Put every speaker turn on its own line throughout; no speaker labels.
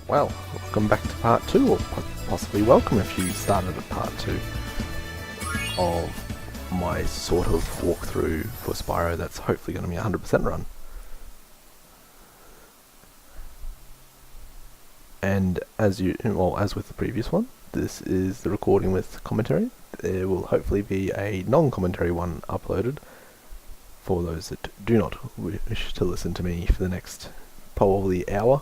Well, welcome back to part 2, or possibly welcome if you started at part 2 of my sort of walkthrough for Spyro that's hopefully going to be a 100% run. And as with the previous one, this is the recording with commentary. There will hopefully be a non-commentary one uploaded for those that do not wish to listen to me for the next probably hour.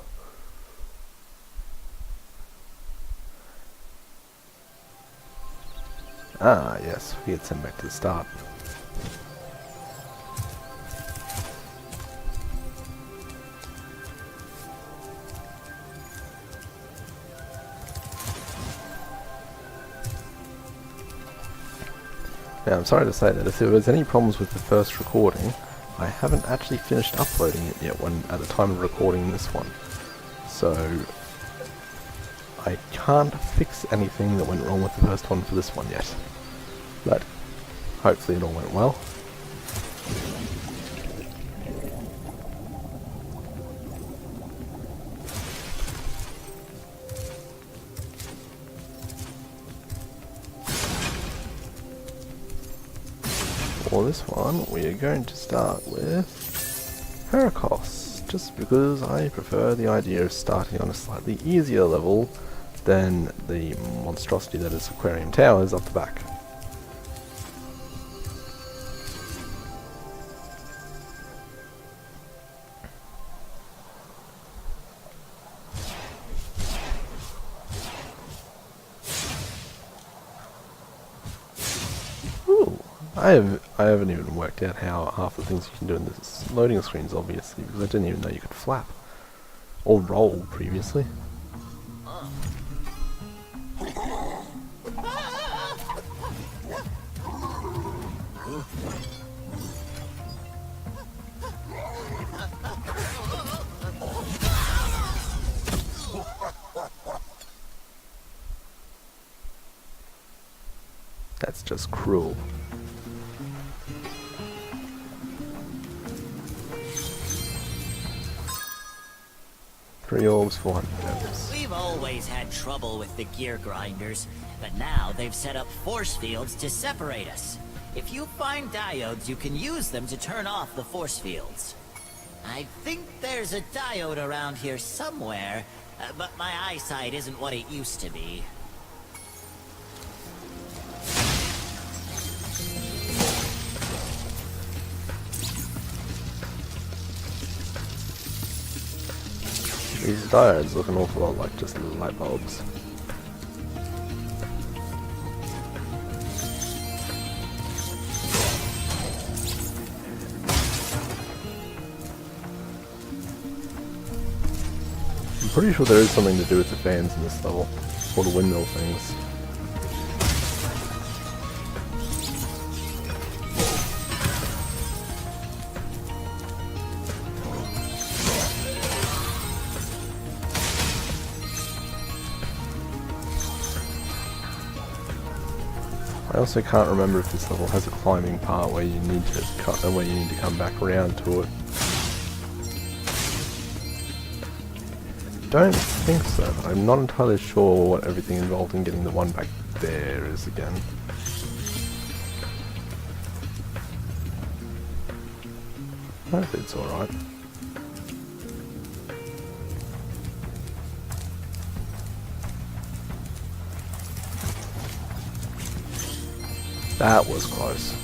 Ah, yes, we get sent back to the start. Now, I'm sorry to say that if there was any problems with the first recording, I haven't actually finished uploading it yet at the time of recording this one. So, I can't fix anything that went wrong with the first one for this one yet. But hopefully it all went well. For this one, we are going to start with Hurricos, just because I prefer the idea of starting on a slightly easier level than the monstrosity that is AquariaTowers up the back. I haven't even worked out how half the things you can do in this loading screens, obviously, because I didn't even know you could flap or roll previously. That's just cruel. 3 orbs, 400 gems.
We've always had trouble with the gear grinders, but now they've set up force fields to separate us. If you find diodes, you can use them to turn off the force fields. I think there's a diode around here somewhere, but my eyesight isn't what it used to be.
These diodes look an awful lot like just little light bulbs. I'm pretty sure there is something to do with the fans in this level, or the windmill things. I also can't remember if this level has a climbing part where you need to cut and where you need to come back around to it. Don't think so, but I'm not entirely sure what everything involved in getting the one back there is again. I hope it's alright. That was close.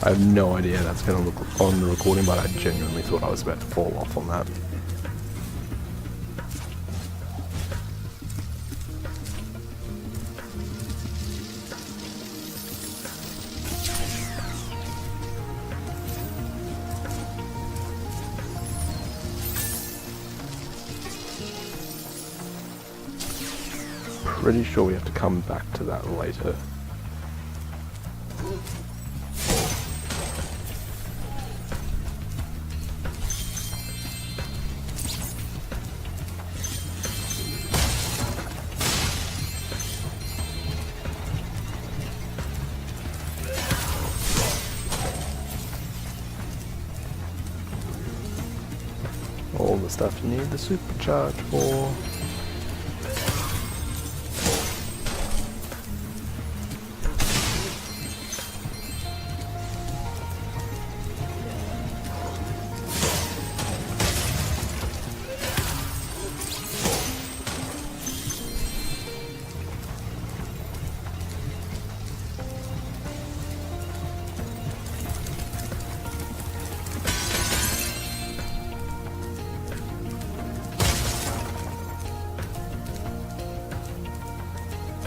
I have no idea how that's going to look on the recording, but I genuinely thought I was about to fall off on that. Pretty sure we have to come back to that later. the stuff you need the supercharge for.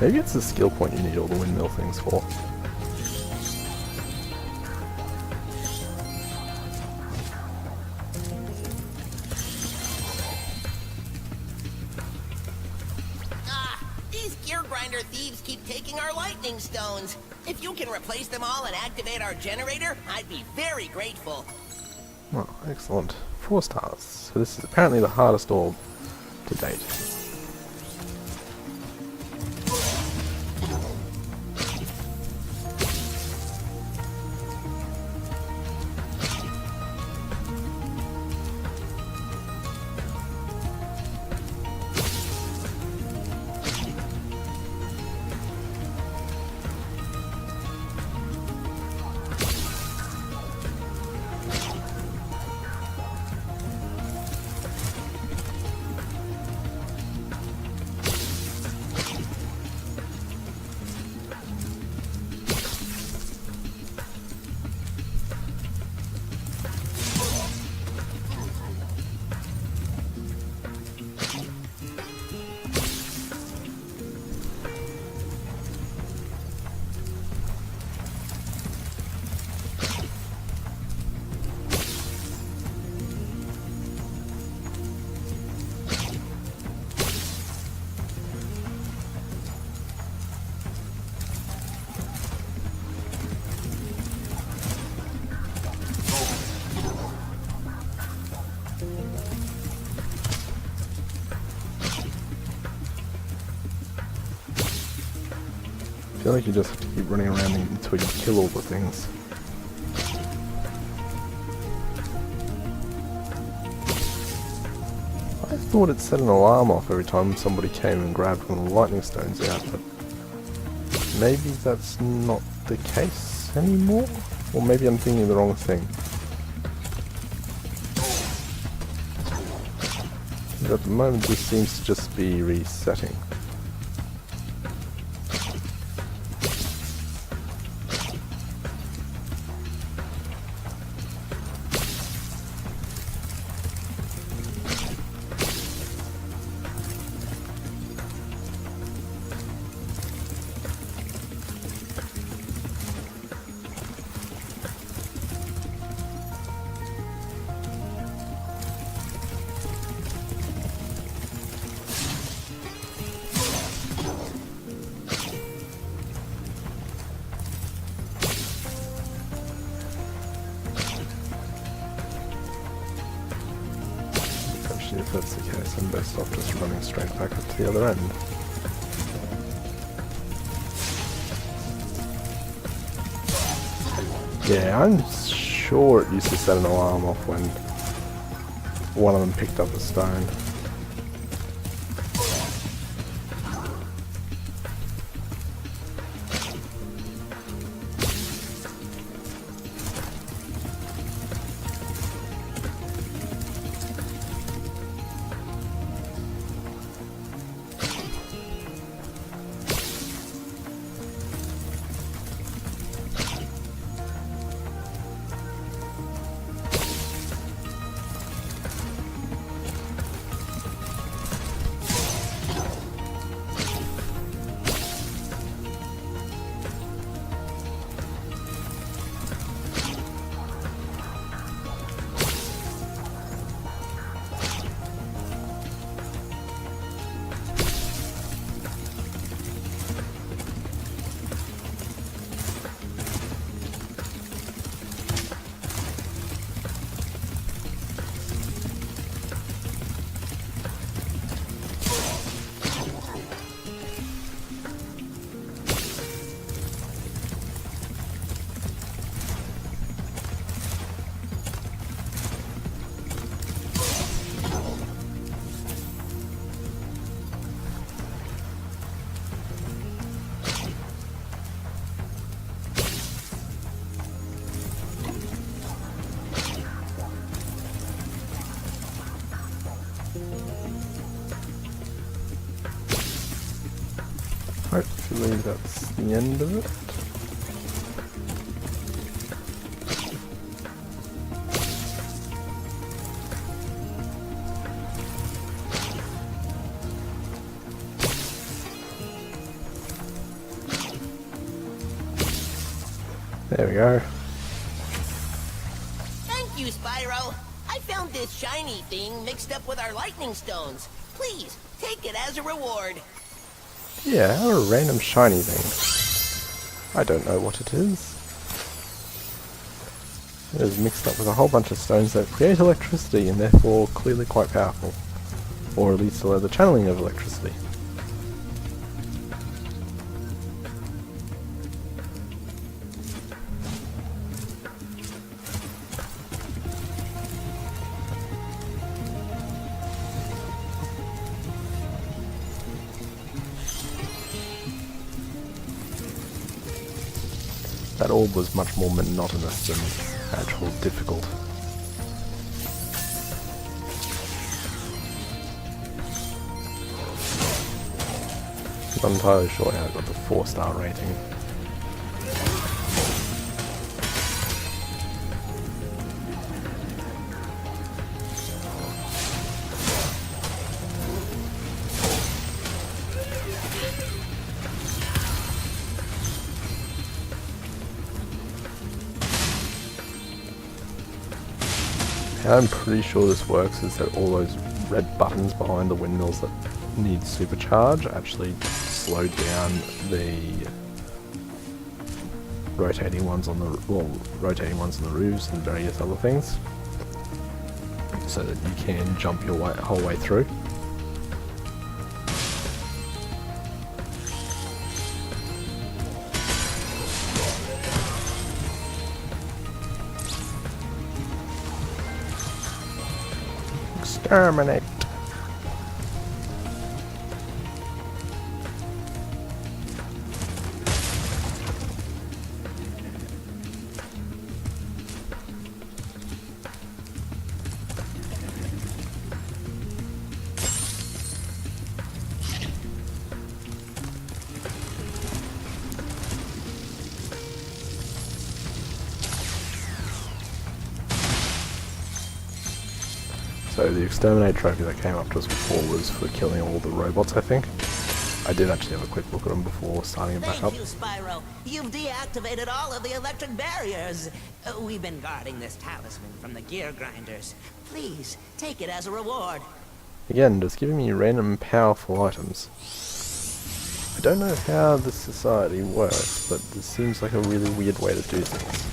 Maybe it's the skill point you need all the windmill things for.
These gear grinder thieves keep taking our lightning stones. If you can replace them all and activate our generator, I'd be very grateful.
Oh, excellent. 4 stars. So this is apparently the hardest orb to date. I feel like you just have to keep running around until you kill all the things. I thought it set an alarm off every time somebody came and grabbed one of the lightning stones out, but maybe that's not the case anymore? Or maybe I'm thinking the wrong thing. But at the moment this seems to just be resetting. If that's the case, I'm best off just running straight back up to the other end. Yeah, I'm sure it used to set an alarm off when one of them picked up a stone. Hopefully that's the end of it. There we go.
Thank you, Spyro. I found this shiny thing mixed up with our lightning stones. Please, take it as a reward.
Yeah, a random shiny thing. I don't know what it is. It is mixed up with a whole bunch of stones that create electricity and therefore clearly quite powerful. Or at least allow the channeling of electricity. That orb was much more monotonous than actual difficult. I'm not entirely sure how I got the 4-star rating. How I'm pretty sure this works is that all those red buttons behind the windmills that need supercharge actually slow down the rotating ones on the roofs and various other things, so that you can jump your whole way through. Exterminate. So the exterminate trophy that came up to us before was for killing all the robots, I think. I did actually have a quick look at them before starting it back up.
Thank you, Spyro. You've deactivated all of the electric barriers. We've been guarding this talisman from the gear grinders. Please, take it as a reward.
Again, just giving me random powerful items. I don't know how this society works, but this seems like a really weird way to do things.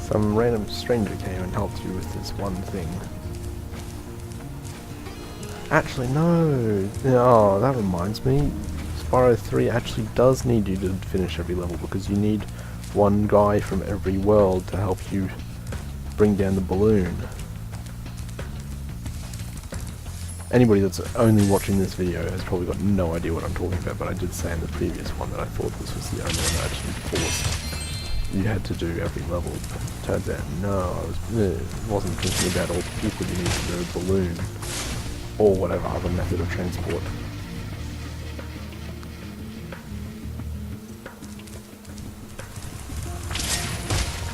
Some random stranger came and helped you with this one thing. Actually, no! Oh, that reminds me. Spyro 3 actually does need you to finish every level because you need one guy from every world to help you bring down the balloon. Anybody that's only watching this video has probably got no idea what I'm talking about, but I did say in the previous one that I thought this was the only one that actually forced you had to do every level. Turns out, no, I wasn't thinking about all the people you need to do a balloon, or whatever other method of transport.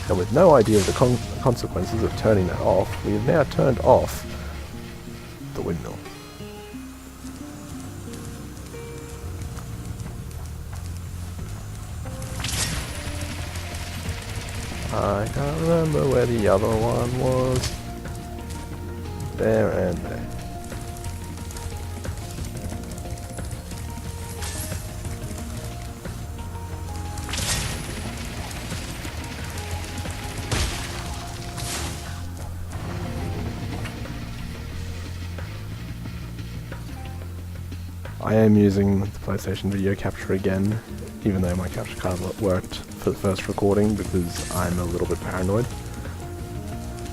And with no idea of the consequences of turning that off, we have now turned off the windmill. I can't remember where the other one was. There and there. I am using the PlayStation video capture again, even though my capture card worked for the first recording because I'm a little bit paranoid.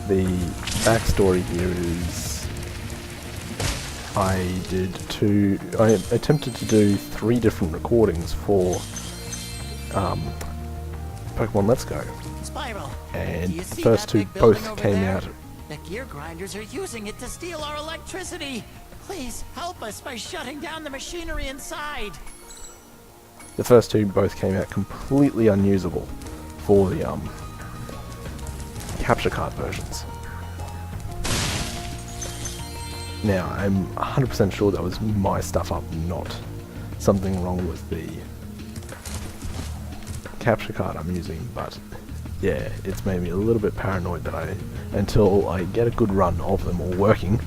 The backstory here is I attempted to do 3 different recordings for Pokemon Let's Go,
Spyro,
and
do you
the
see
first
that
2
big building
both
over
came
there?
out
The gear grinders are using it to steal our electricity. Please help us by shutting down the machinery inside.
The first two both came out completely unusable for the capture card versions. Now, I'm 100% sure that was my stuff up, not something wrong with the capture card I'm using, but yeah, it's made me a little bit paranoid that until I get a good run of them all working,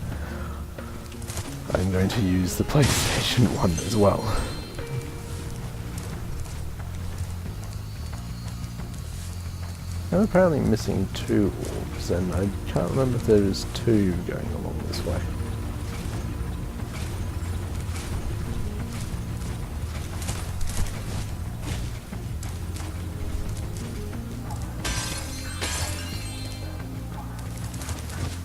I'm going to use the PlayStation 1 as well. I'm apparently missing 2 orbs, and I can't remember if there's 2 going along this way.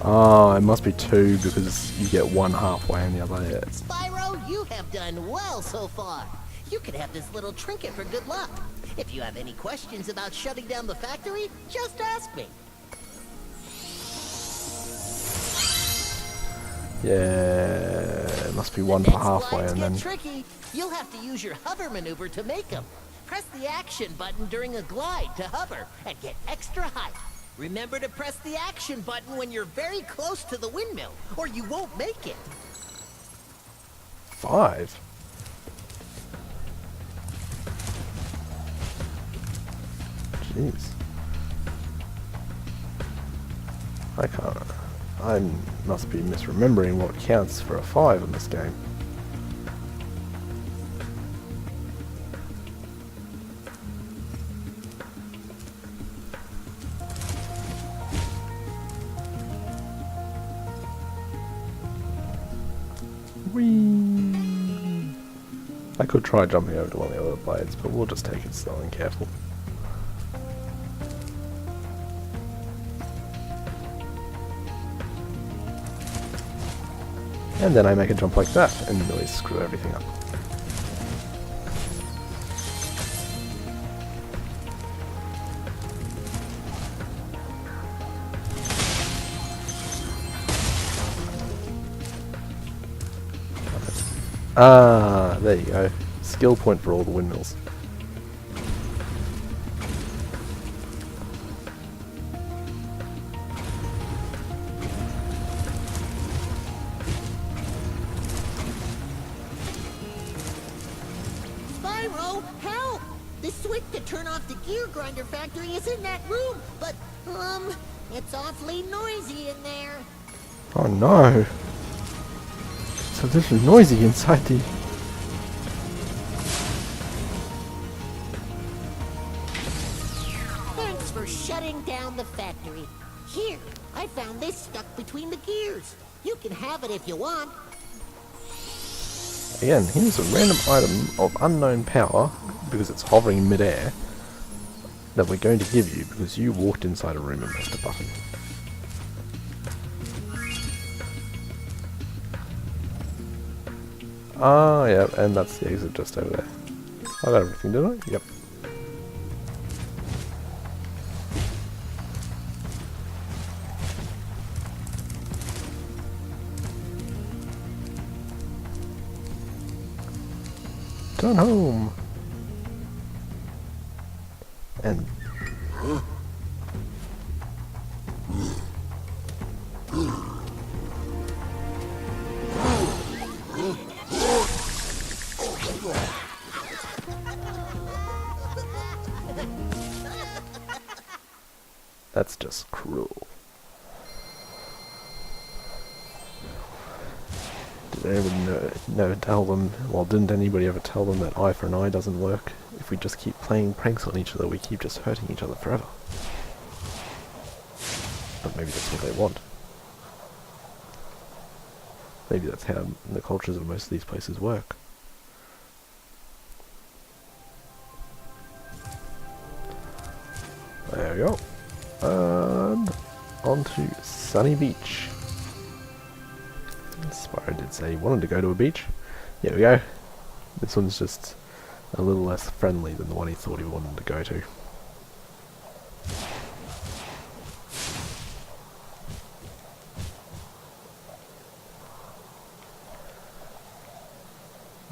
Oh, it must be 2 because you get one halfway and the other hit.
Spyro, you have done well so far. You could have this little trinket for good luck. If you have any questions about shutting down the factory, just ask me.
Yeah, it must be one for halfway and then...
tricky. You'll have to use your hover maneuver to make them. Press the action button during a glide to hover and get extra height. Remember to press the action button when you're very close to the windmill, or you won't make it.
5? Jeez. I must be misremembering what counts for a 5 in this game. Whee! I could try jumping over to one of the other blades, but we'll just take it slow and careful. And then I make a jump like that, and really screw everything up. Ah, there you go. Skill point for all the windmills.
Spyro, help! The switch to turn off the gear grinder factory is in that room, but, it's awfully noisy in there.
Oh no! So this is noisy inside the...
Thanks for shutting down the factory. Here, I found this stuck between the gears. You can have it if you want.
Again, here's a random item of unknown power, because it's hovering in midair, that we're going to give you because you walked inside a room and pressed a button. Ah, yeah, and that's the exit just over there. I got everything, did I? Yep. Done home! And... That's just cruel. Did anyone never tell them, well, didn't anybody ever tell them that eye for an eye doesn't work? If we just keep playing pranks on each other, we keep just hurting each other forever. But maybe that's what they want. Maybe that's how the cultures of most of these places work. There we go. And on to SunnyBeach. Spyro did say he wanted to go to a beach. Here we go. This one's just a little less friendly than the one he thought he wanted to go to.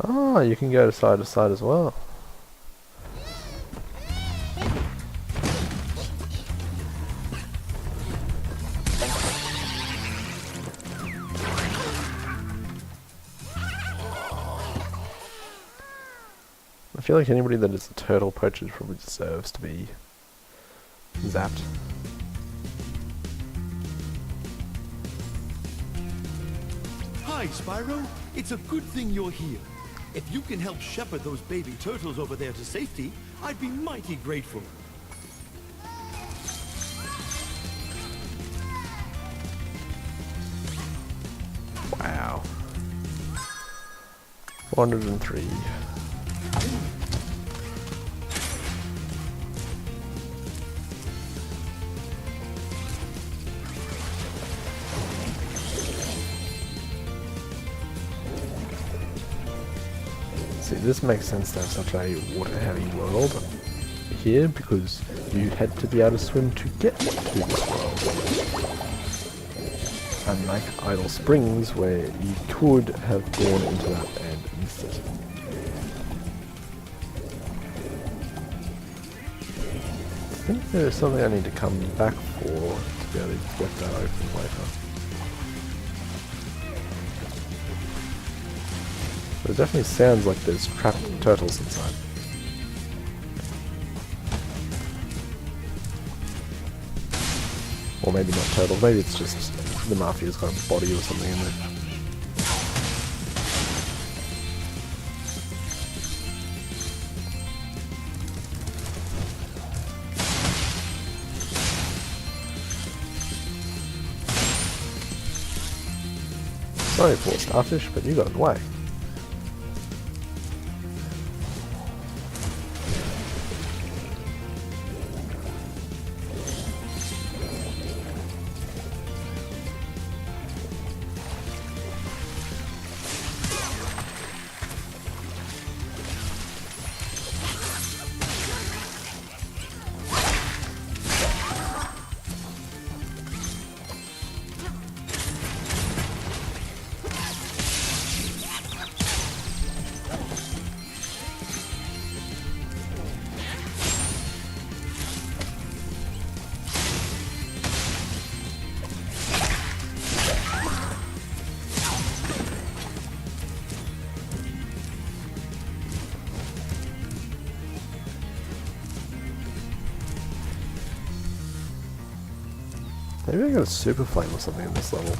Oh, you can go side to side as well. I feel like anybody that is a turtle poacher probably deserves to be zapped.
Hi, Spyro. It's a good thing you're here. If you can help shepherd those baby turtles over there to safety, I'd be mighty grateful.
Wow. 403. See, this makes sense to have such a water-heavy world here, because you had to be able to swim to get to this world. Unlike Idle Springs, where you could have gone into that and missed it. I think there's something I need to come back for to be able to get that open later. But it definitely sounds like there's trapped turtles inside. Or maybe not turtles, maybe it's just the Mafia's got a body or something in there. Sorry for starfish, but you got away. Maybe I got a super flame or something in this level.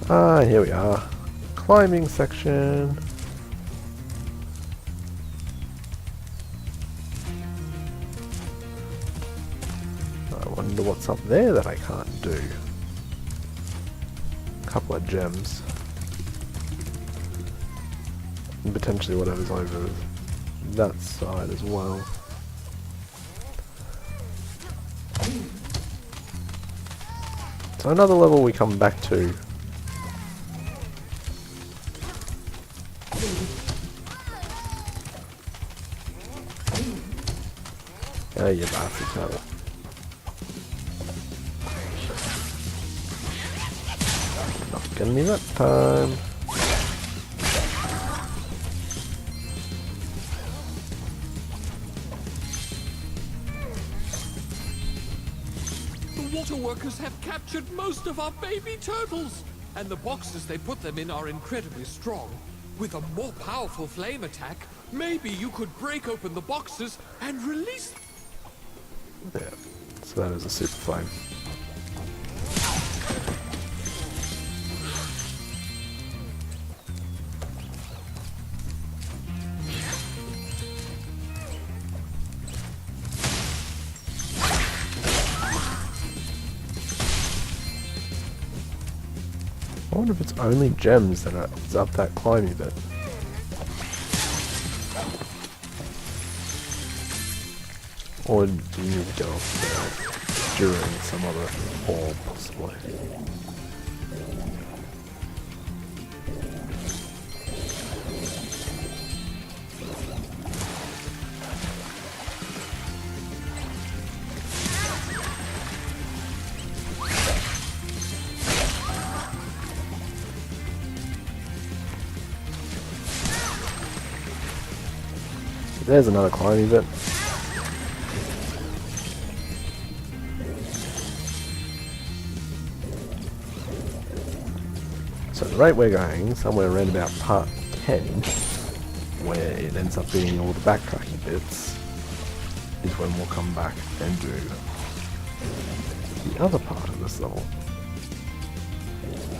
Ah, here we are. Climbing section. I wonder what's up there that I can't do. Couple of gems. And potentially whatever's over that side as well. So another level we come back to. Oh, you bastard turtle. Not getting me that time.
The water workers have captured most of our baby turtles, and the boxes they put them in are incredibly strong. With a more powerful flame attack, maybe you could break open the boxes and release...
There. So that is a super flame. I wonder if it's only gems that are up that climby bit. Or do you need to go off there during some other orb, possibly? there's another climbing bit. So the rate we're going, somewhere around about part 10, where it ends up being all the backtracking bits, is when we'll come back and do the other part of this level.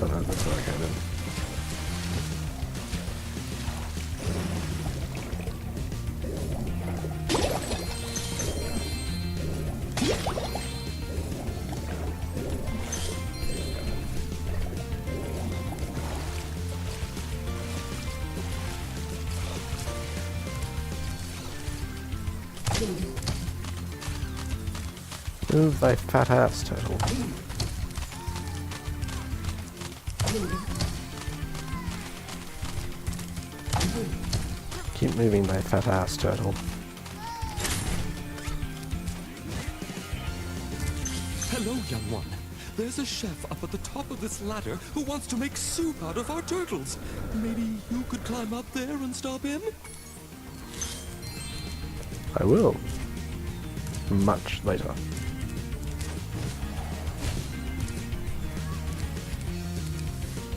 Oh no, that's okay then. Move thy fat ass, turtle. Keep moving thy fat ass, turtle.
Hello, young one. There's a chef up at the top of this ladder who wants to make soup out of our turtles. Maybe you could climb up there and stop him?
I will. Much later.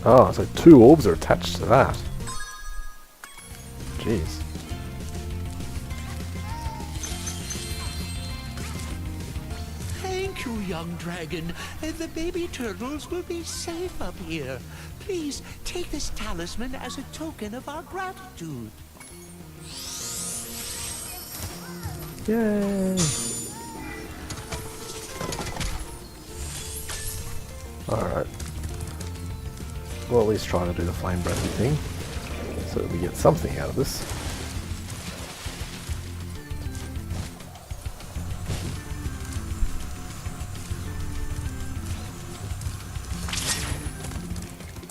Oh, so 2 orbs are attached to that. Jeez.
Thank you, young dragon. The baby turtles will be safe up here. Please take this talisman as a token of our gratitude.
Yay! Alright. We'll at least try to do the flame breathing thing, so that we get something out of this.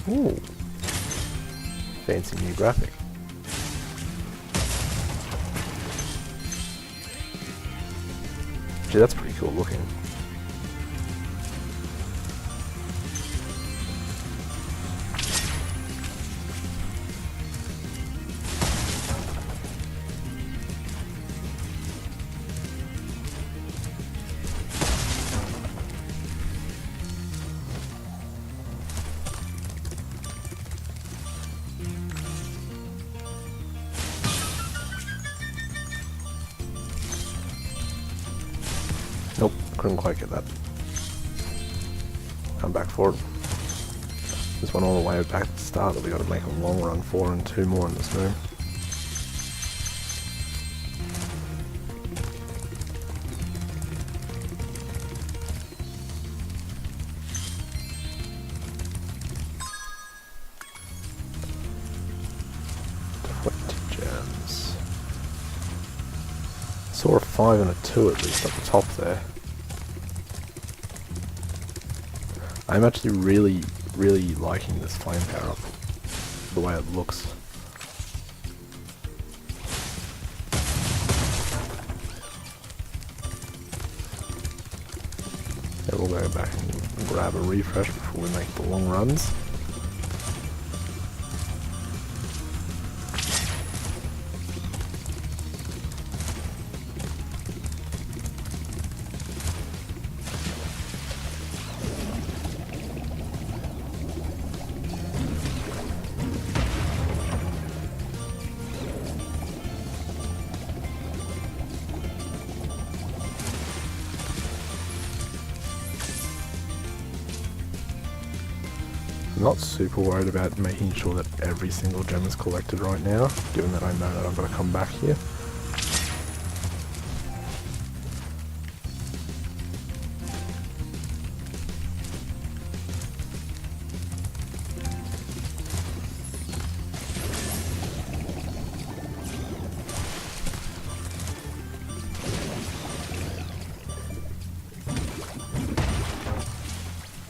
Ooh. Fancy new graphic. Gee, that's pretty cool looking. Nope, couldn't quite get that. I'm back for it. This one all the way back to the start that we got to make a long run for, and 2 more in this room. Gems. Saw a 5 and a 2 at least at the top there. I'm actually really liking this flame power up, the way it looks. Yeah, we'll go back and grab a refresh before we make the long runs. I'm not super worried about making sure that every single gem is collected right now, given that I know that I've got to come back here.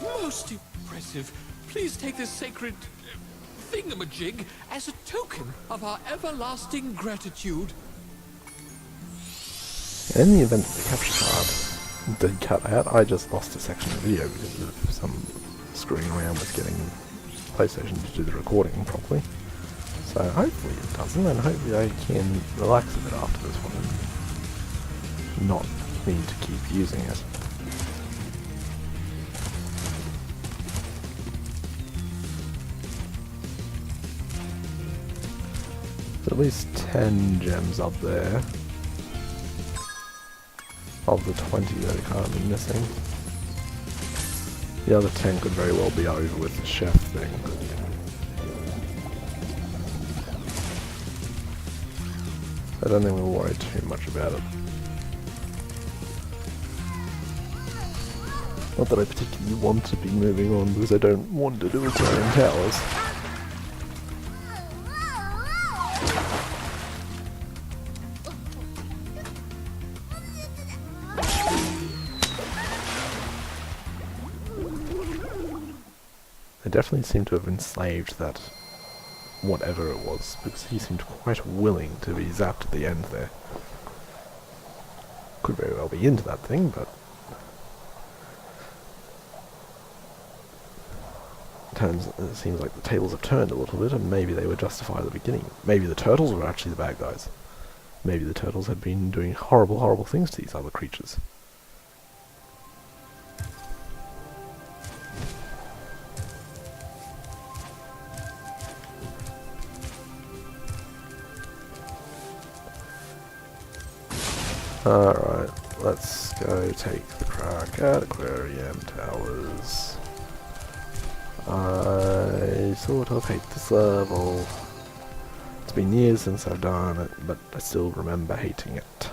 Most impressive. Please take this sacred thingamajig as a token of our everlasting gratitude.
In the event that the capture card did cut out, I just lost a section of the video because of some screwing around with getting PlayStation to do the recording properly. So hopefully it doesn't, and hopefully I can relax a bit after this one and not need to keep using it. There's at least 10 gems up there of the 20 that are currently missing. The other 10 could very well be over with the chef thing. I don't think we'll worry too much about it. Not that I particularly want to be moving on, because I don't want to do AquariaTowers. They definitely seem to have enslaved that whatever it was, because he seemed quite willing to be zapped at the end there. Could very well be into that thing, but it seems like the tables have turned a little bit, and maybe they were justified at the beginning. Maybe the turtles were actually the bad guys. Maybe the turtles had been doing horrible, horrible things to these other creatures. Alright, let's go take the crack at AquariaTowers. I sort of hate this level. It's been years since I've done it, but I still remember hating it.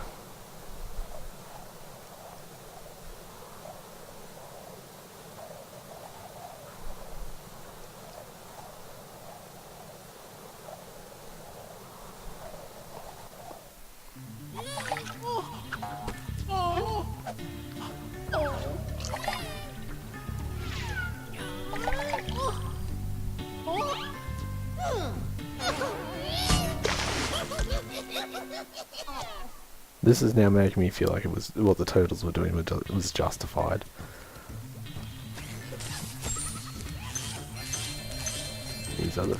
This is now making me feel like it was what the turtles were doing was justified. These other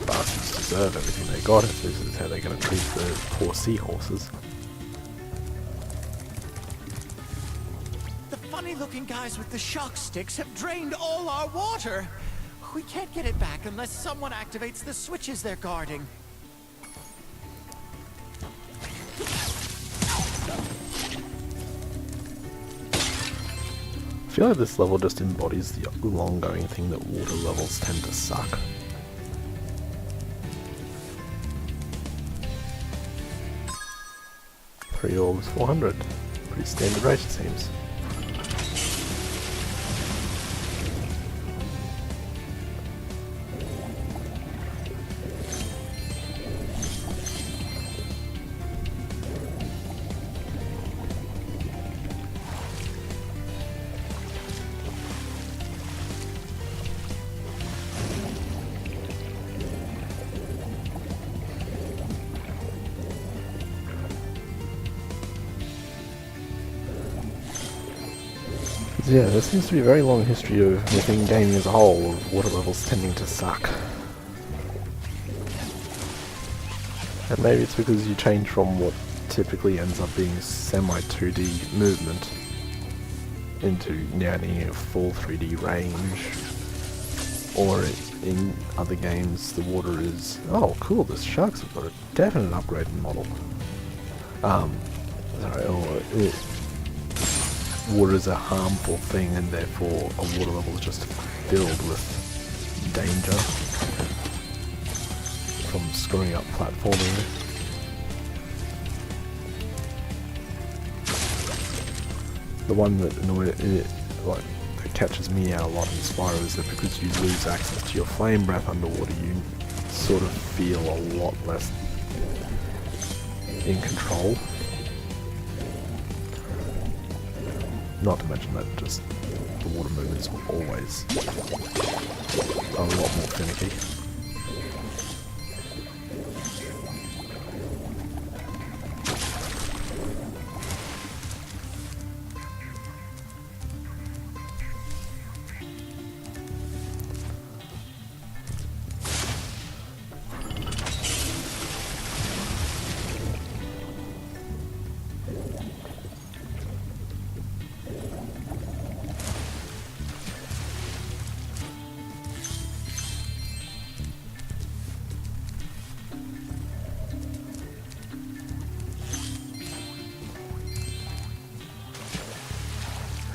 bastards deserve everything they got if this is how they're going to treat the poor seahorses.
The funny-looking guys with the shock sticks have drained all our water. We can't get it back unless someone activates the switches they're guarding.
I feel like this level just embodies the long-going thing that water levels tend to suck. Three orbs, 400. Pretty standard rate it seems. Yeah, there seems to be a very long history of within gaming as a whole of water levels tending to suck. And maybe it's because you change from what typically ends up being semi-2D movement into now needing a full 3D range. Or in other games the water is, oh cool, the sharks have got a definite upgrade model. Water is a harmful thing and therefore a water level is just filled with danger from screwing up platforming. The one that that catches me out a lot in Spyro is that because you lose access to your flame breath underwater, you sort of feel a lot less in control. Not to mention that just the water movements were always a lot more finicky.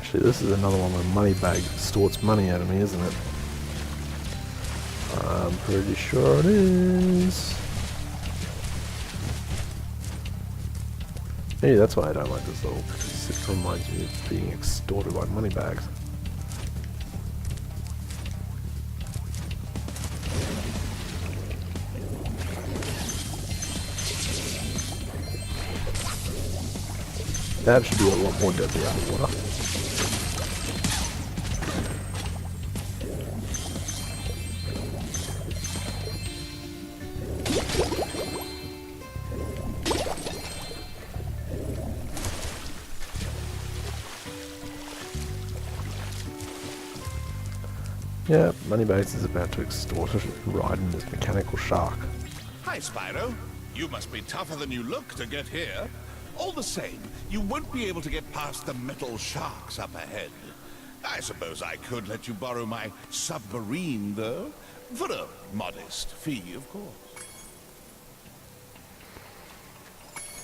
Actually, this is another one where Moneybag storts money out of me, isn't it? I'm pretty sure it is. Maybe that's why I don't like this level, because it reminds me of being extorted by Moneybags. That should be a lot more deadly out of water. Yeah, Moneybags is about to extort a ride in this mechanical shark.
Hi, Spyro. You must be tougher than you look to get here. All the same, you won't be able to get past the metal sharks up ahead. I suppose I could let you borrow my submarine, though. For a modest fee, of course.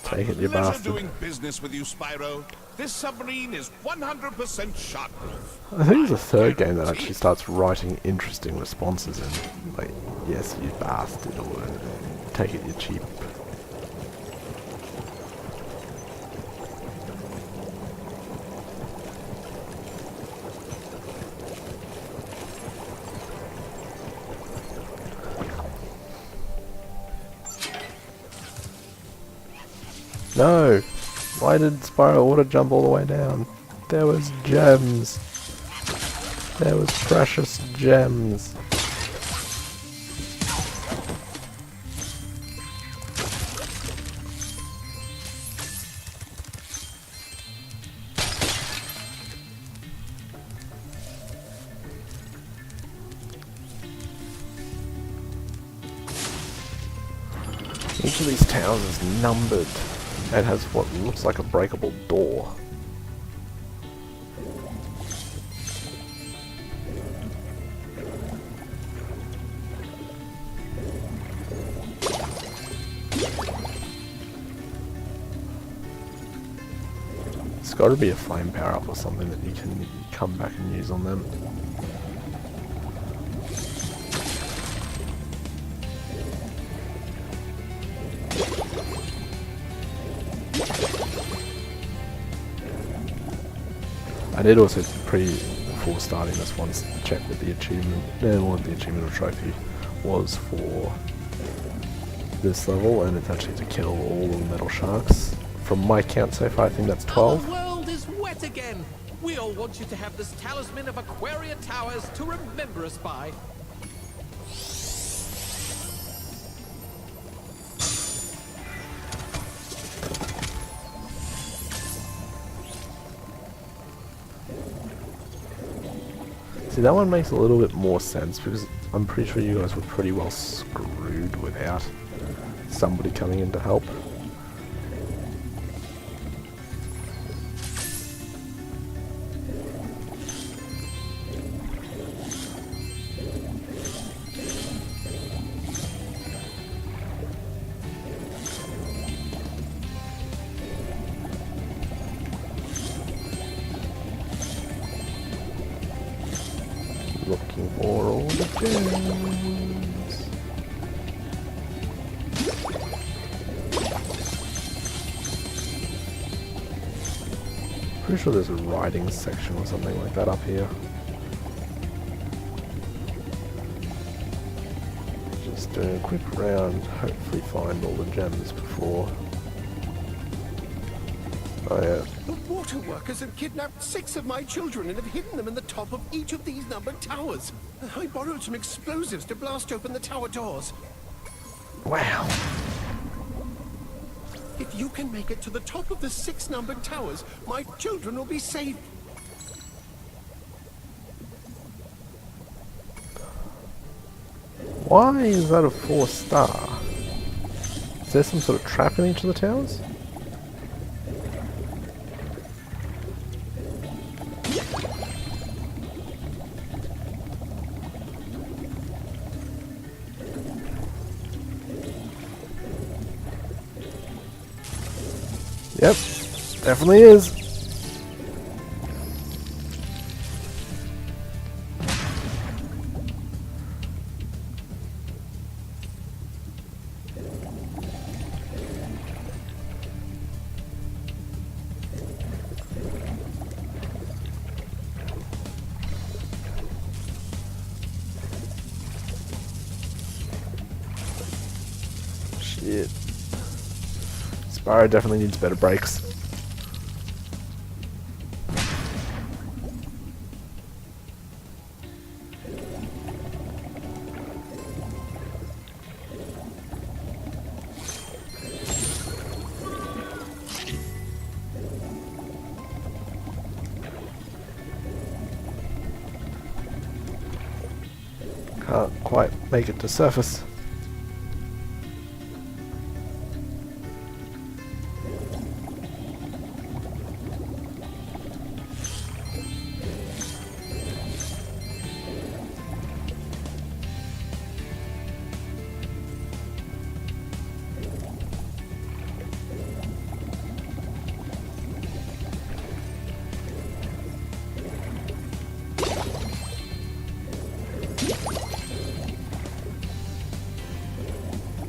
Take it, you
Pleasure
bastard.
doing business with you, Spyro. This submarine is 100% shark-proof.
I think there's a third game that actually starts writing interesting responses in, like, yes, you bastard, or take it, you cheap. No! Why did Spyro auto jump all the way down? There was gems. There was precious gems. Each of these towers is numbered and has what looks like a breakable door. It's got to be a flame power up or something that you can come back and use on them. I did also before starting this one check with the achievement, what the achievement or trophy was for this level, and it's actually to kill all the metal sharks. From my count so far, I think that's 12.
Our world is wet again. We all want you to have this talisman of AquariaTowers to remember us by.
See, that one makes a little bit more sense because I'm pretty sure you guys were pretty well screwed without somebody coming in to help. Looking for all the gems. Pretty sure there's a riding section or something like that up here. Just doing a quick round, hopefully find all the gems before. Oh yeah.
The water workers have kidnapped 6 of my children and have hidden them in the top of each of these numbered towers. I borrowed some explosives to blast open the tower doors.
Wow.
If you can make it to the top of the 6 numbered towers, my children will be saved.
Why is that a 4-star? Is there some sort of trap in each of the towers? Yep, definitely is. Spyro definitely needs better brakes. Can't quite make it to surface.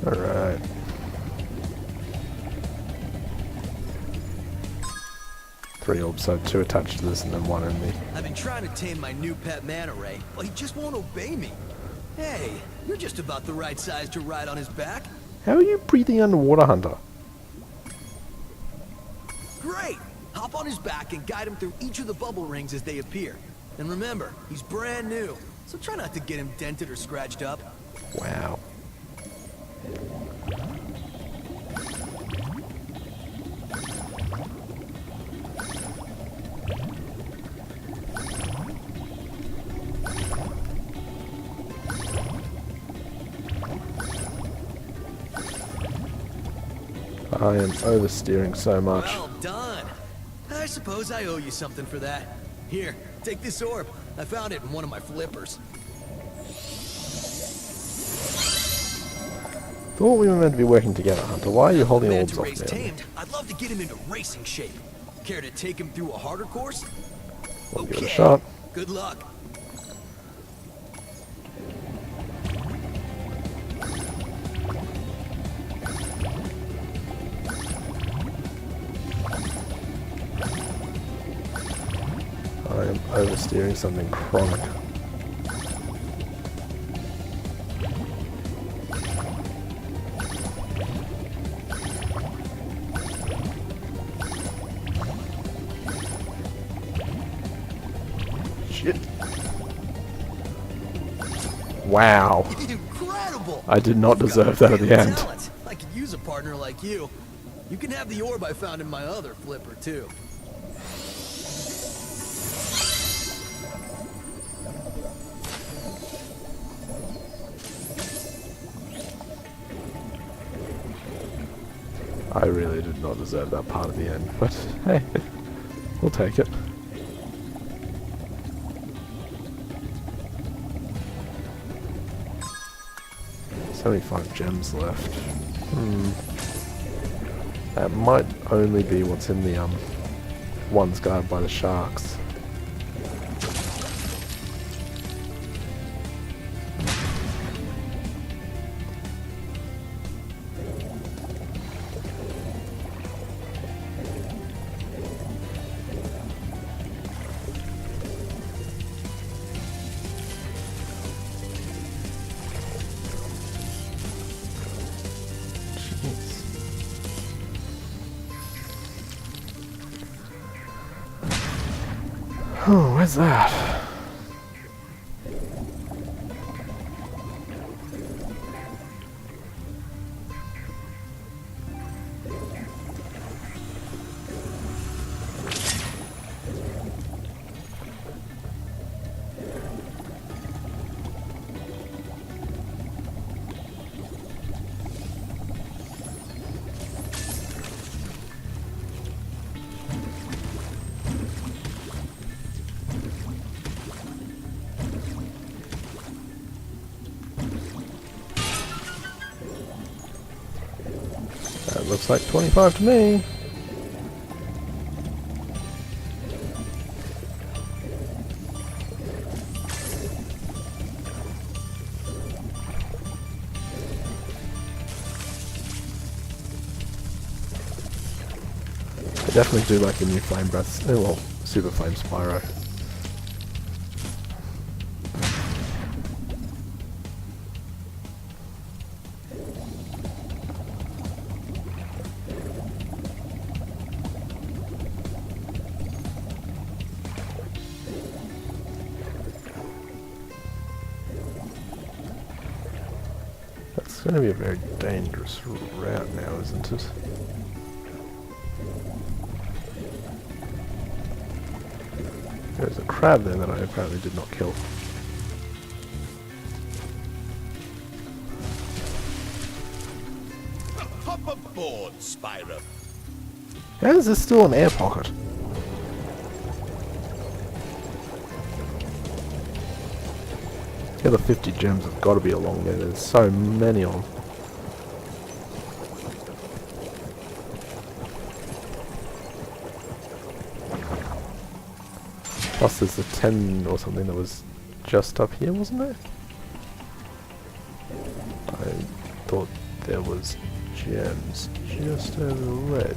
Alright. Three orbs, so two attached to this and then one in me.
I've been trying to tame my new pet manta ray, but he just won't obey me. Hey, you're just about the right size to ride on his back.
How are you breathing underwater, Hunter?
Great! Hop on his back and guide him through each of the bubble rings as they appear. And remember, he's brand new, so try not to get him dented or scratched up.
Wow. I am oversteering so much.
Well done. I suppose I owe you something for that. Here, take this orb. I found it in one of my flippers.
Thought we were meant to be working together, Hunter. Why are you holding
Man
orbs
to
off
race
me?
tamed, I'd love to get him into racing shape. Care to take him through a harder course?
We'll give it a
Okay.
shot.
Good luck.
I am oversteering something chronic. Shit. Wow.
Incredible!
I did not
You've got
deserve that at the
real
end.
talent. I could use a partner like you. You can have the orb I found in my other flipper, too.
I really did not deserve that part of the end, but hey, we'll take it. There's 75 gems left. That might only be what's in the ones guarded by the sharks. Oh, where's that? That looks like 25 to me. I definitely do like the new Flame Breath. Oh well, Super Flame Spyro. going to be a very dangerous route now, isn't it? There's a crab there that I apparently did not kill.
Hop aboard, Spyro.
How is this still an air pocket? The other 50 gems have got to be along there. There's so many of them. Plus there's the 10 or something that was just up here, wasn't there? I thought there was gems just over the ledge.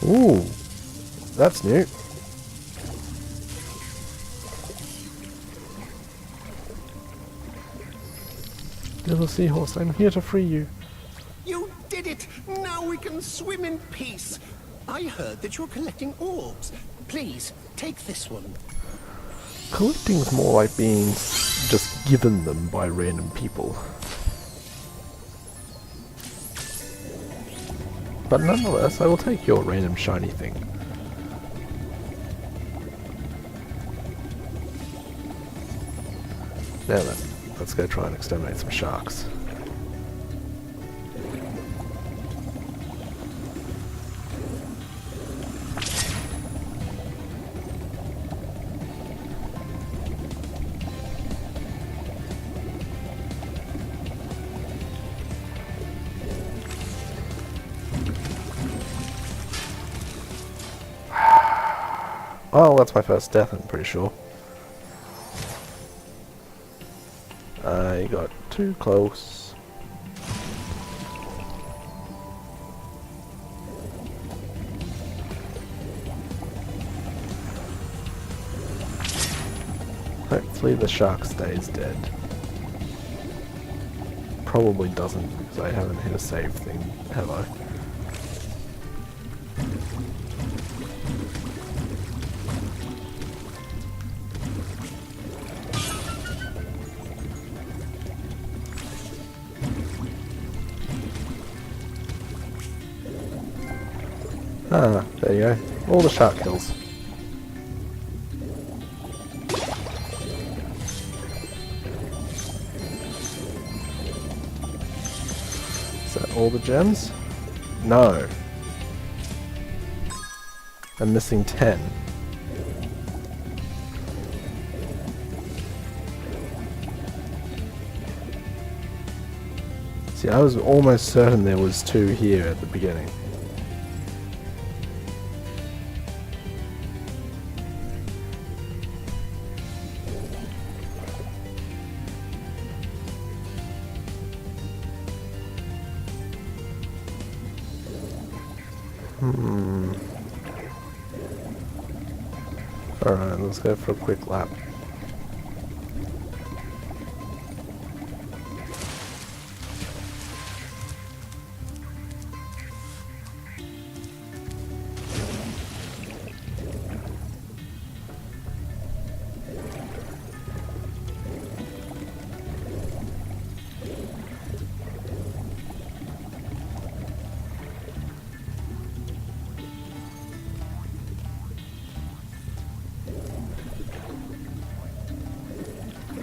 Ooh, that's new. Little seahorse, I'm here to free you.
You did it! Now we can swim in peace. I heard that you're collecting orbs. Please, take this one.
Collecting's more like being just given them by random people. But nonetheless, I will take your random shiny thing. Now then, let's go try and exterminate some sharks. Oh, that's my first death, I'm pretty sure. I got too close. Hopefully the shark stays dead. Probably doesn't, because I haven't hit a save thing, have I? Ah, there you go. All the shark kills. Is that all the gems? No. I'm missing 10. See, I was almost certain there was 2 here at the beginning. Alright, let's go for a quick lap.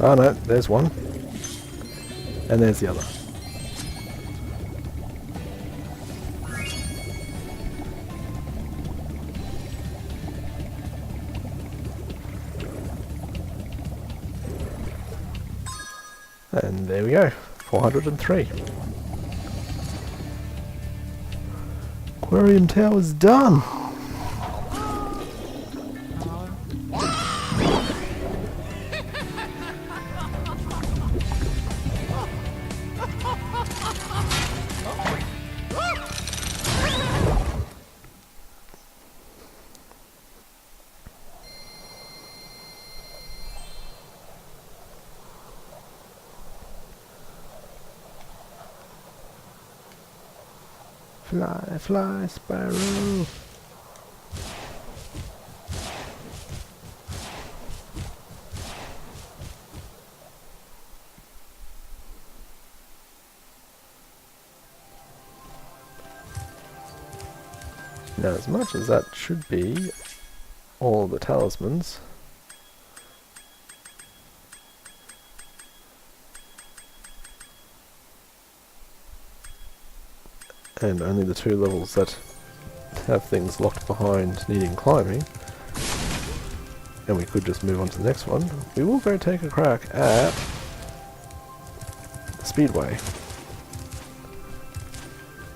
Oh no, there's one. And there's the other. And there we go, 403. Aquarium Tower's done! Fly, fly, Spyro! Now, as much as that should be all the talismans, and only the 2 levels that have things locked behind needing climbing, and we could just move on to the next one, we will go take a crack at the Speedway.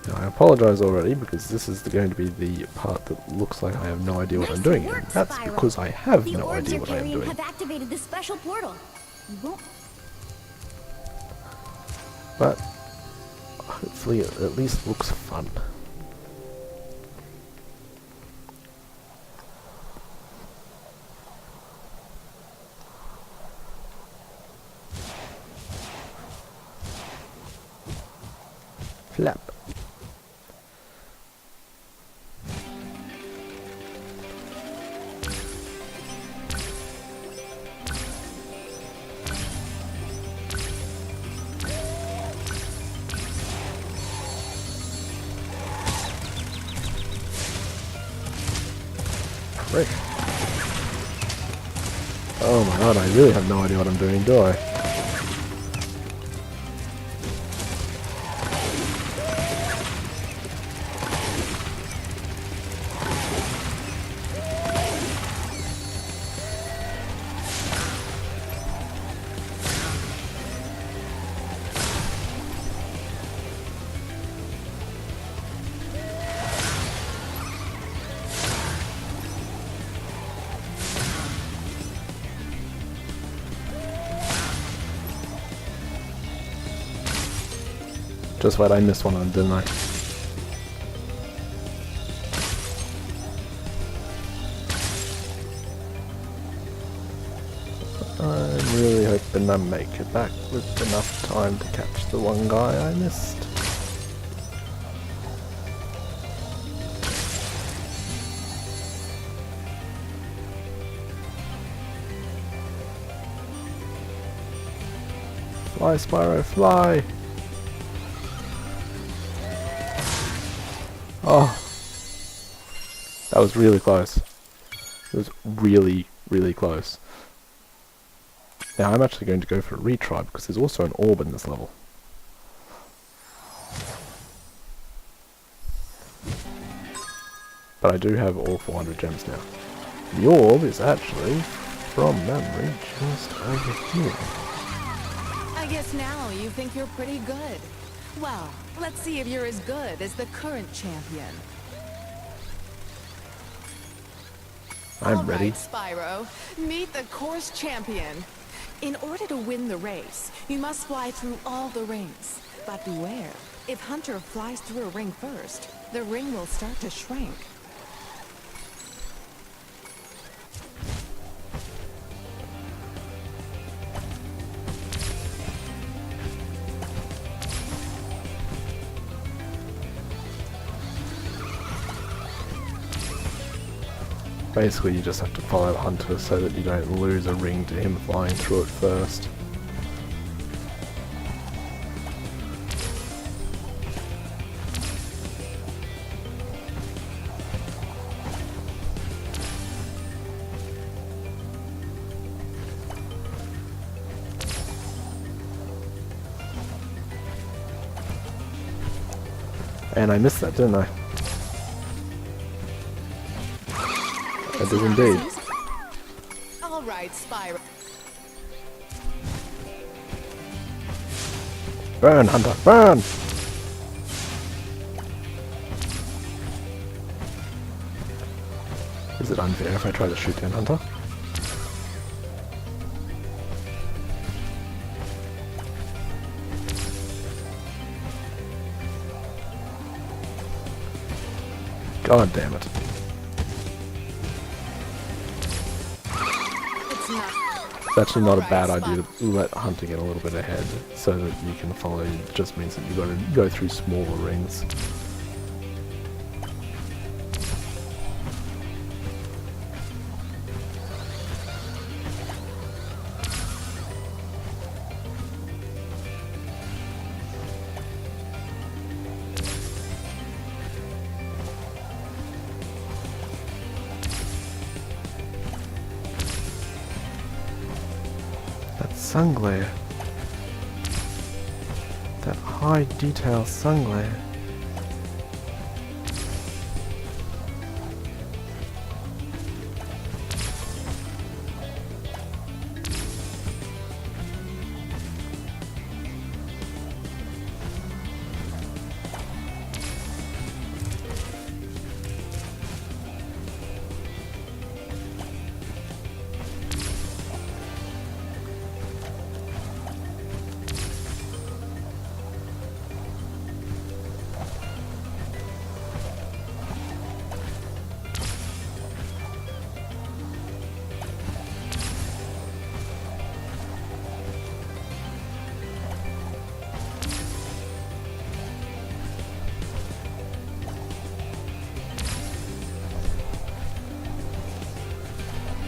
Now, I apologise already because this is going to be the part that looks like I have no idea what I'm doing, and that's because I have no idea what I am doing.
Have activated the special portal. You won't.
But hopefully it at least looks fun. Flap. Frick. Oh my god, I really have no idea what I'm doing, do I? Just what I missed one on, didn't I? I'm really hoping I make it back with enough time to catch the one guy I missed. Fly, Spyro, fly! Oh, that was really close. It was really, really close. Now I'm actually going to go for a retry because there's also an orb in this level. But I do have all 400 gems now. The orb is actually, from memory, just over here.
I guess now you think you're pretty good. Well, let's see if you're as good as the current champion.
I'm ready.
All right, Spyro, meet the course champion. In order to win the race, you must fly through all the rings. But beware, if Hunter flies through a ring first, the ring will start to shrink.
Basically, you just have to follow Hunter so that you don't lose a ring to him flying through it first. And I missed that, didn't I? I did indeed.
All right, Spyro.
Burn, Hunter, burn! Is it unfair if I try to shoot down Hunter? God damn it. It's actually not a bad idea to let Hunter get a little bit ahead so that you can follow. It just means that you've got to go through smaller rings. sun glare. That high detail sun glare.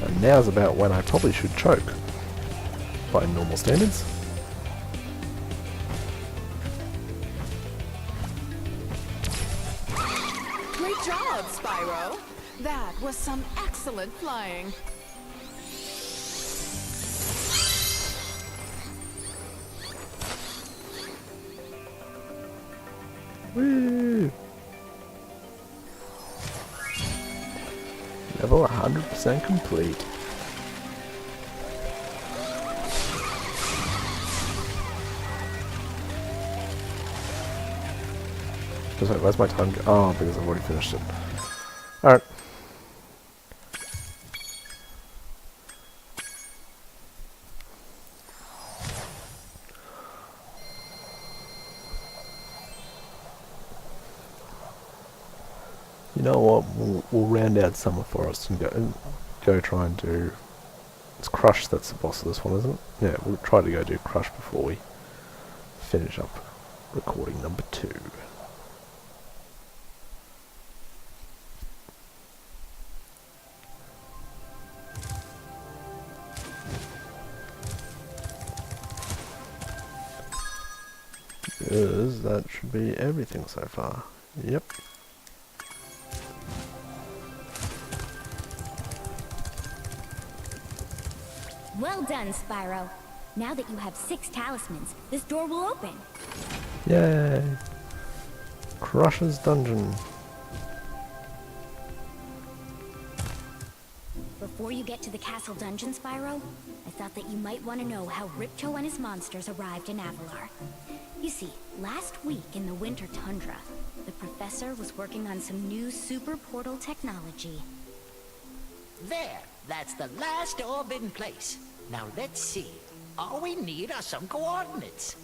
And now's about when I probably should choke, by normal standards.
Great job, Spyro. That was some excellent flying.
Woo! Level 100% complete. Just wait, where's my time go? Oh, because I've already finished it. Alright. You know what? We'll round out Summer Forest and go try and do. It's Crush that's the boss of this one, isn't it? Yeah, we'll try to go do Crush before we finish up recording number 2. Because that should be everything so far. Yep.
Well done, Spyro. Now that you have 6 talismans, this door will open.
Yay! Crush's Dungeon.
Before you get to the castle dungeon, Spyro, I thought that you might want to know how Ripto and his monsters arrived in Avalar. You see, last week in the winter tundra, the professor was working on some new super portal technology.
There, that's the last orb in place. Now let's see. All we need are some coordinates.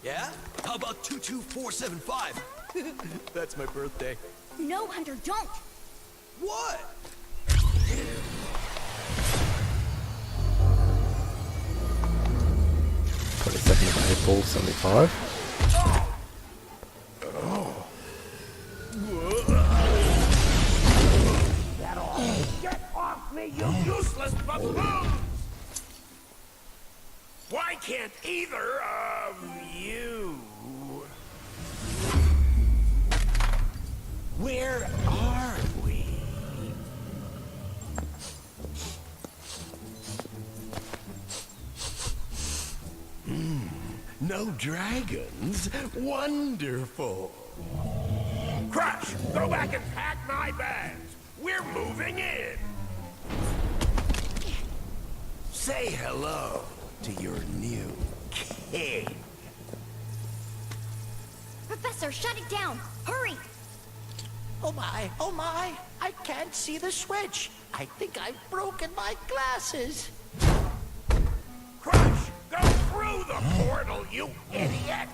Yeah? How about 22475? That's my birthday.
No, Hunter, don't!
What?
22nd of April, 75.
Get off me, you useless buffoon! Why can't either of you? Where are we? No dragons? Wonderful. Crush, go back and pack my bags. We're moving in. Say hello to your new king.
Professor, shut it down! Hurry!
Oh my, I can't see the switch. I think I've broken my glasses.
Crush, go through the portal, you idiot!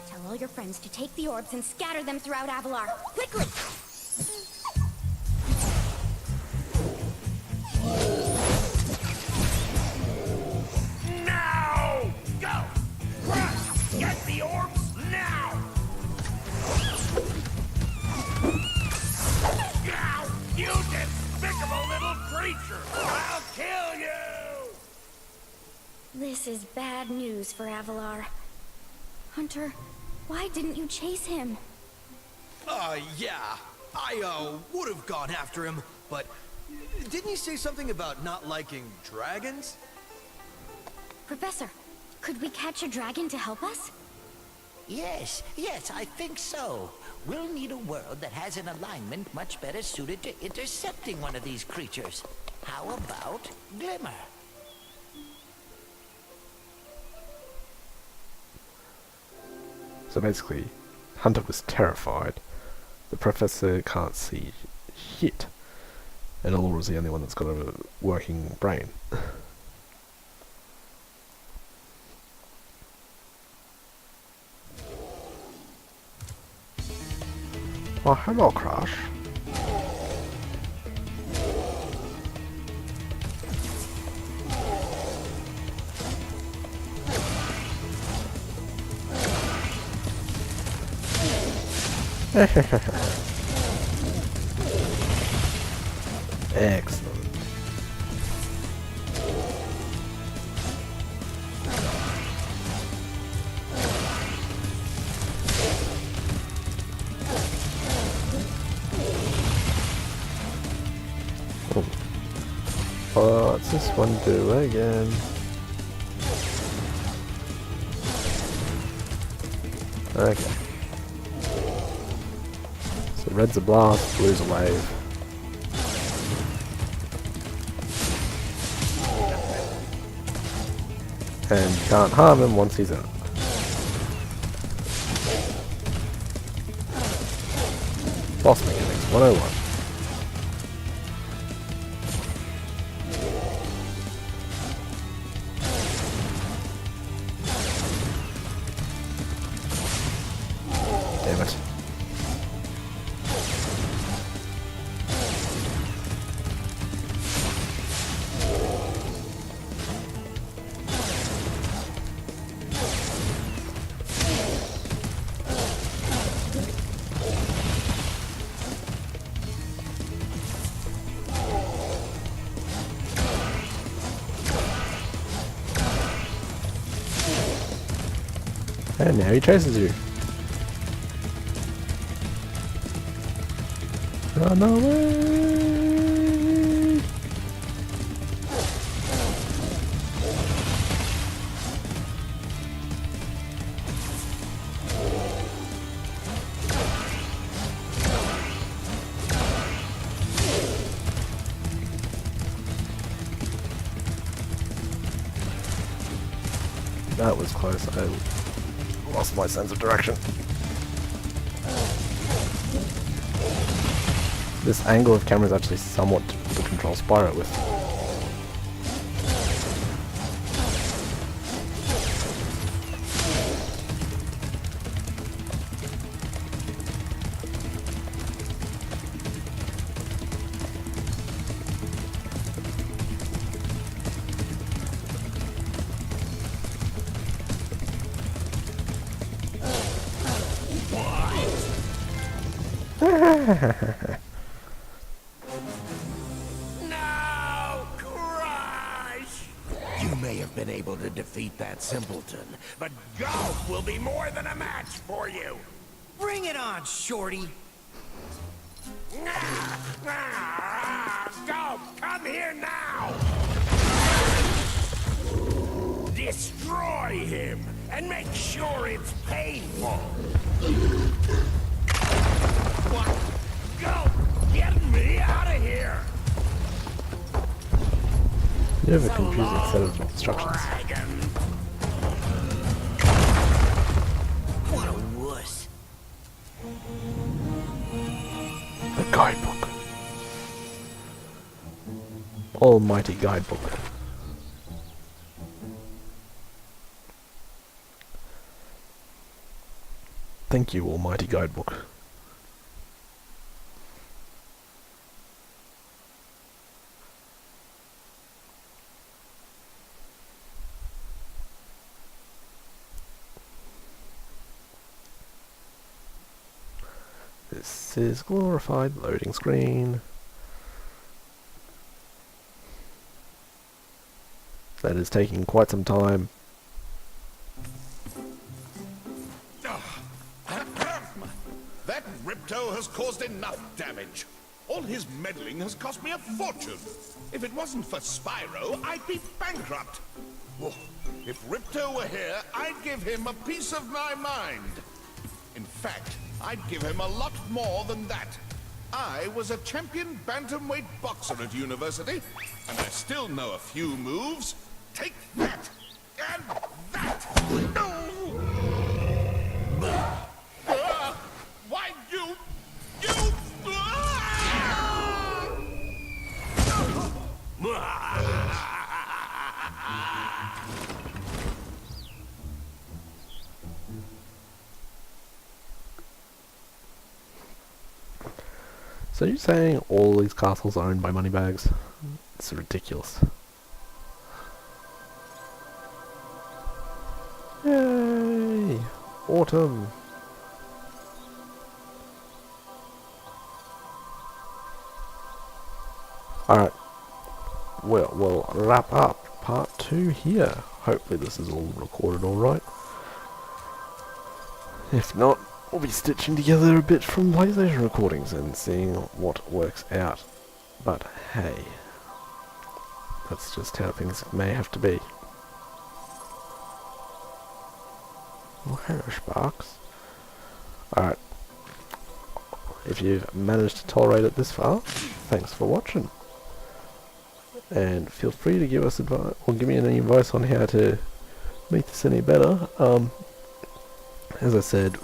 Tell all your friends to take the orbs and scatter them throughout Avalar. Quickly!
Now! Go! Crush, get the orbs now! Now, you despicable little creature! I'll kill you!
This is bad news for Avalar. Hunter, why didn't you chase him?
Yeah. I, would have gone after him, but didn't he say something about not liking dragons?
Professor, could we catch a dragon to help us?
Yes, I think so. We'll need a world that has an alignment much better suited to intercepting one of these creatures. How about Glimmer?
So basically, Hunter was terrified. The Professor can't see shit. And Allura's the only one that's got a working brain. Oh, hello, Crash. Excellent. Oh, what's this one do again? Okay. So red's a blast, blue's a wave. And you can't harm him once he's in it. Boss mechanics 101. Damn it. And now he chases you. Run away! That was close. I lost my sense of direction. This angle of camera is actually somewhat to control Spyro with.
No, Crush! You may have been able to defeat that simpleton, but Golf will be more than a match for you.
Bring it on, Shorty!
Golf, come here now! Destroy him, and make sure it's painful. What? Go! Get me out of here!
You have a confusing set of instructions.
Dragon.
What a wuss.
The guidebook. Almighty guidebook. Thank you, almighty guidebook. This is glorified loading screen. That is taking quite some time.
That Ripto has caused enough damage. All his meddling has cost me a fortune. If it wasn't for Spyro, I'd be bankrupt. Oh, if Ripto were here, I'd give him a piece of my mind. In fact, I'd give him a lot more than that. I was a champion bantamweight boxer at university, and I still know a few moves. Take that! And that! Why you...
So you're saying all these castles are owned by moneybags? It's ridiculous. Yay! Autumn! Alright. We'll wrap up part 2 here. Hopefully this is all recorded alright. If not, we'll be stitching together a bit from PlayStation recordings and seeing what works out. But hey, that's just how things may have to be. Oh, hello, Sparks. Alright. If you've managed to tolerate it this far, thanks for watching. And feel free to give us advice, or give me any advice on how to make this any better. As I said,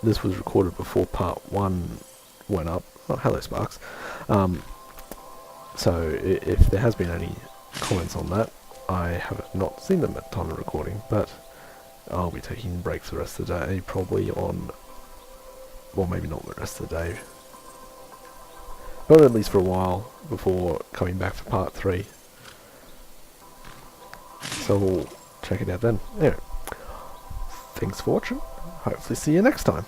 this was recorded before part 1 went up. Oh, hello, Sparks. So if there has been any comments on that, I have not seen them at the time of recording, but I'll be taking a break for the rest of the day, probably on, well, maybe not the rest of the day, but at least for a while before coming back for part 3. So we'll check it out then. Anyway, thanks for watching. Hopefully see you next time.